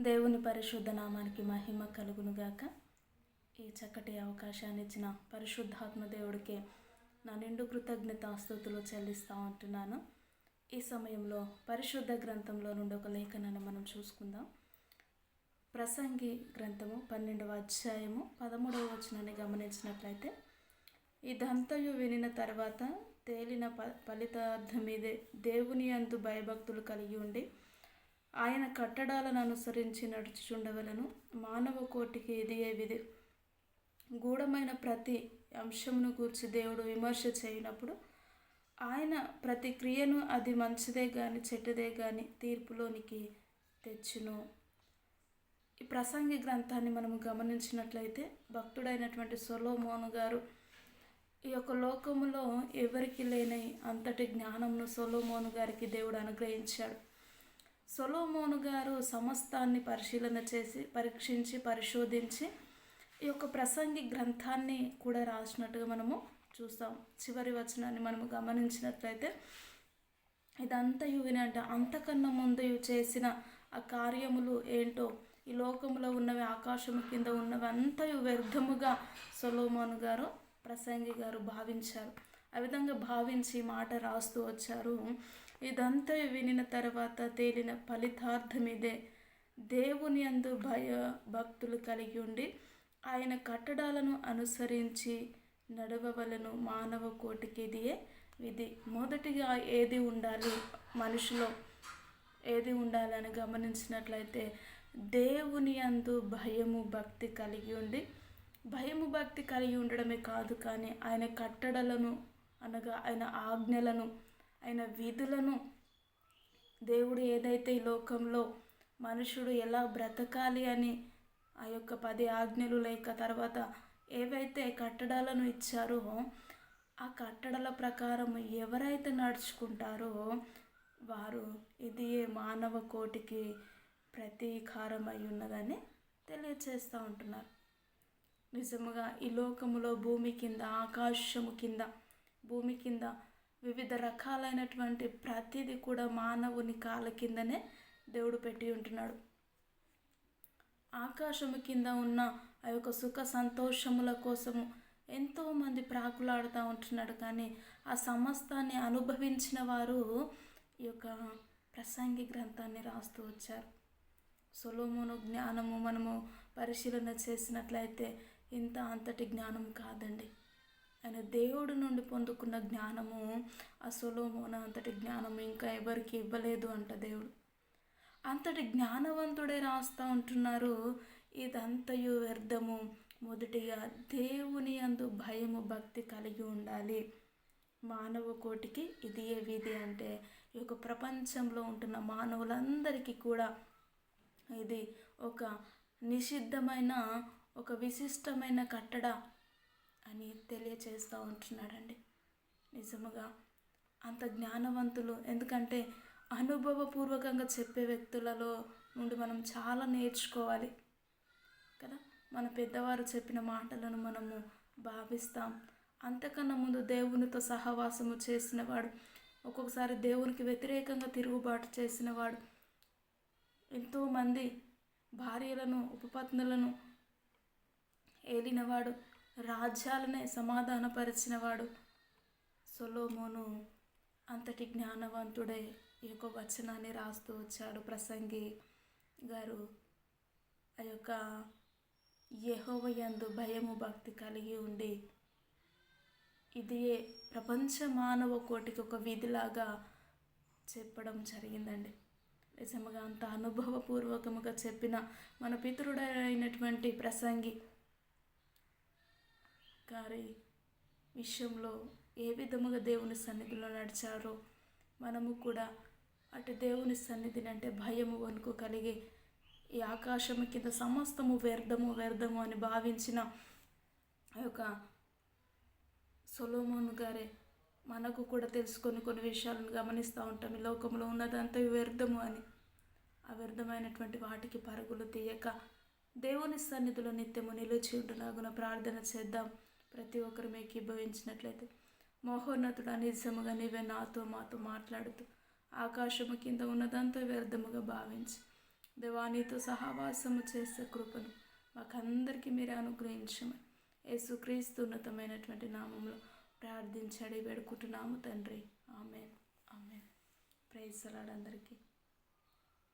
దేవుని పరిశుద్ధ నామానికి మహిమ కలుగునుగాక. ఈ చక్కటి అవకాశాన్ని ఇచ్చిన పరిశుద్ధాత్మ దేవుడికి నా నిండు కృతజ్ఞతాస్తుతులు చెల్లిస్తూ ఉంటున్నాను. ఈ సమయంలో పరిశుద్ధ గ్రంథంలో నుండి ఒక లేఖనాన్ని మనం చూసుకుందాం. ప్రసంగి గ్రంథము 12వ అధ్యాయము 13వ వచనాన్ని గమనించినట్లయితే, ఇదంతయు వినిన తర్వాత తేలిన ఫలితార్థమిదే, దేవుని యందు భయభక్తులు కలిగి ఉండి ఆయన కట్టడాలను అనుసరించి నడుచుచుండవలను. మానవ కోటికి ఇదియే విధి. గూఢమైన ప్రతి అంశమును గూర్చి దేవుడు విమర్శ చేయనప్పుడు ఆయన ప్రతి క్రియను అది మంచిదే కానీ చెడ్డదే కానీ తీర్పులోనికి తెచ్చును. ఈ ప్రసంగి గ్రంథాన్ని మనము గమనించినట్లయితే భక్తుడైనటువంటి సొలొమోను గారు ఈ యొక్క లోకములో ఎవరికి లేని అంతటి జ్ఞానమును సొలొమోను గారికి దేవుడు అనుగ్రహించాడు. సొలొమోను గారు సమస్తాన్ని పరిశీలన చేసి పరీక్షించి పరిశోధించి ఈ యొక్క ప్రసంగి గ్రంథాన్ని కూడా రాసినట్టుగా మనము చూస్తాం. చివరి వచనాన్ని మనము గమనించినట్లయితే, ఇదంతయు విని అంటే అంతకన్నా ముందు చేసిన ఆ కార్యములు ఏంటో, ఈ లోకంలో ఉన్నవి ఆకాశము కింద ఉన్నవి అంతయు వ్యర్థముగా సొలొమోను గారు ప్రసంగి గారు భావించారు. ఆ విధంగా భావించి మాట రాస్తూ వచ్చారు. ఇదంతా వినిన తర్వాత తేలిన ఫలితార్థమిదే, దేవుని యందు భక్తులు కలిగి ఉండి ఆయన కట్టడాలను అనుసరించి నడవవలను. మానవ కోటికి ఇదియే విధి. మొదటిగా ఏది ఉండాలి, మనిషిలో ఏది ఉండాలని గమనించినట్లయితే దేవుని యందు భయము భక్తి కలిగి ఉండి, భయము భక్తి కలిగి ఉండడమే కాదు కానీ ఆయన కట్టడలను అనగా ఆయన ఆజ్ఞలను ఆయన విధులను, దేవుడు ఏదైతే ఈ లోకంలో మనుషుడు ఎలా బ్రతకాలి అని ఆ యొక్క 10 ఆజ్ఞలు లేక తర్వాత ఏవైతే కట్టడాలను ఇచ్చారో ఆ కట్టడల ప్రకారం ఎవరైతే నడుచుకుంటారో వారు ఇది మానవ కోటికి ప్రతీకారమై ఉన్నదని తెలియచేస్తూ ఉంటున్నారు. నిజముగా ఈ లోకములో భూమి కింద, ఆకాశము కింద, భూమి కింద వివిధ రకాలైనటువంటి ప్రతిదీ కూడా మానవుని కాళ్ళ కిందనే దేవుడు పెట్టి ఉంటున్నాడు. ఆకాశము కింద ఉన్న ఆ యొక్క సుఖ సంతోషముల కోసము ఎంతోమంది ప్రాకులాడుతూ ఉంటున్నాడు. కానీ ఆ సమస్తాన్ని అనుభవించిన వారు ఈ యొక్క ప్రసంగి గ్రంథాన్ని రాస్తూ వచ్చారు. సొలొమోను జ్ఞానము మనము పరిశీలన చేసినట్లయితే ఇంత అంతటి జ్ఞానం కాదండి. ఆయన దేవుడి నుండి పొందుకున్న జ్ఞానము, ఆ సొలొమోను అంతటి జ్ఞానము ఇంకా ఎవరికి ఇవ్వలేదు అంట దేవుడు. అంతటి జ్ఞానవంతుడే రాస్తూ ఉంటున్నారు, ఇదంతయు వ్యర్థము. మొదటిగా దేవుని యందు భయము భక్తి కలిగి ఉండాలి. మానవ కోటికి ఇది ఏ విధి అంటే ఈ యొక్క ప్రపంచంలో ఉంటున్న మానవులందరికీ కూడా ఇది ఒక నిషిద్ధమైన, ఒక విశిష్టమైన కట్టడ అని తెలియచేస్తూ ఉంటున్నాడండి. నిజముగా అంత జ్ఞానవంతులు, ఎందుకంటే అనుభవపూర్వకంగా చెప్పే వ్యక్తులలో నుండి మనం చాలా నేర్చుకోవాలి కదా. మన పెద్దవారు చెప్పిన మాటలను మనము భావిస్తాం. అంతకన్నా ముందు దేవునితో సహవాసము చేసినవాడు, ఒక్కొక్కసారి దేవునికి వ్యతిరేకంగా తిరుగుబాటు చేసినవాడు, ఎంతోమంది భార్యలను ఉపపత్నులను ఏలినవాడు, రాజ్యాలనే సమాధానపరిచినవాడు సొలొమోను అంతటి జ్ఞానవంతుడే ఈ యొక్క వచనాన్ని రాస్తూ వచ్చాడు. ప్రసంగి గారు ఆ యొక్క యెహోవా యందు భయము భక్తి కలిగి ఉండి ఇది ప్రపంచ మానవ కోటికి ఒక విధిలాగా చెప్పడం జరిగిందండి. నిజంగా అంత అనుభవపూర్వకముగా చెప్పిన మన పితరుడైనటువంటి ప్రసంగి గారి విషయంలో ఏ విధముగా దేవుని సన్నిధిలో నడిచారో మనము కూడా అటు దేవుని సన్నిధిని అంటే భయము వణుకు కలిగి ఈ ఆకాశము కింద సమస్తము వ్యర్థము వ్యర్థము అని భావించిన ఆ యొక్క సొలొమోను గారే మనకు కూడా తెలుసుకొని కొన్ని విషయాలను గమనిస్తూ ఉంటాం. ఈ లోకంలో ఉన్నదంతా వ్యర్థము అని. ఆ వ్యర్థమైనటువంటి వాటికి పరుగులు తీయక దేవుని సన్నిధిలో నిత్యము నిలిచి ఉంటులాగున ప్రార్థన చేద్దాం. ప్రతి ఒక్కరు ఏకీభవించినట్లయితే, మహోన్నతుడా, నిజముగా నీవే నాతో మాతో మాట్లాడుతూ ఆకాశము కింద ఉన్నదంతా వ్యర్థముగా భావించి దేవానితో సహవాసము చేసే కృపను మాకందరికీ మీరే అనుగ్రహించమని యేసుక్రీస్తు ఉన్నతమైనటువంటి నామంలో ప్రార్థించి అడిగి వేడుకుంటున్నాము తండ్రి. ఆమేన్. ఆమేన్. ప్రైజ్ ది లార్డ్ అందరికీ.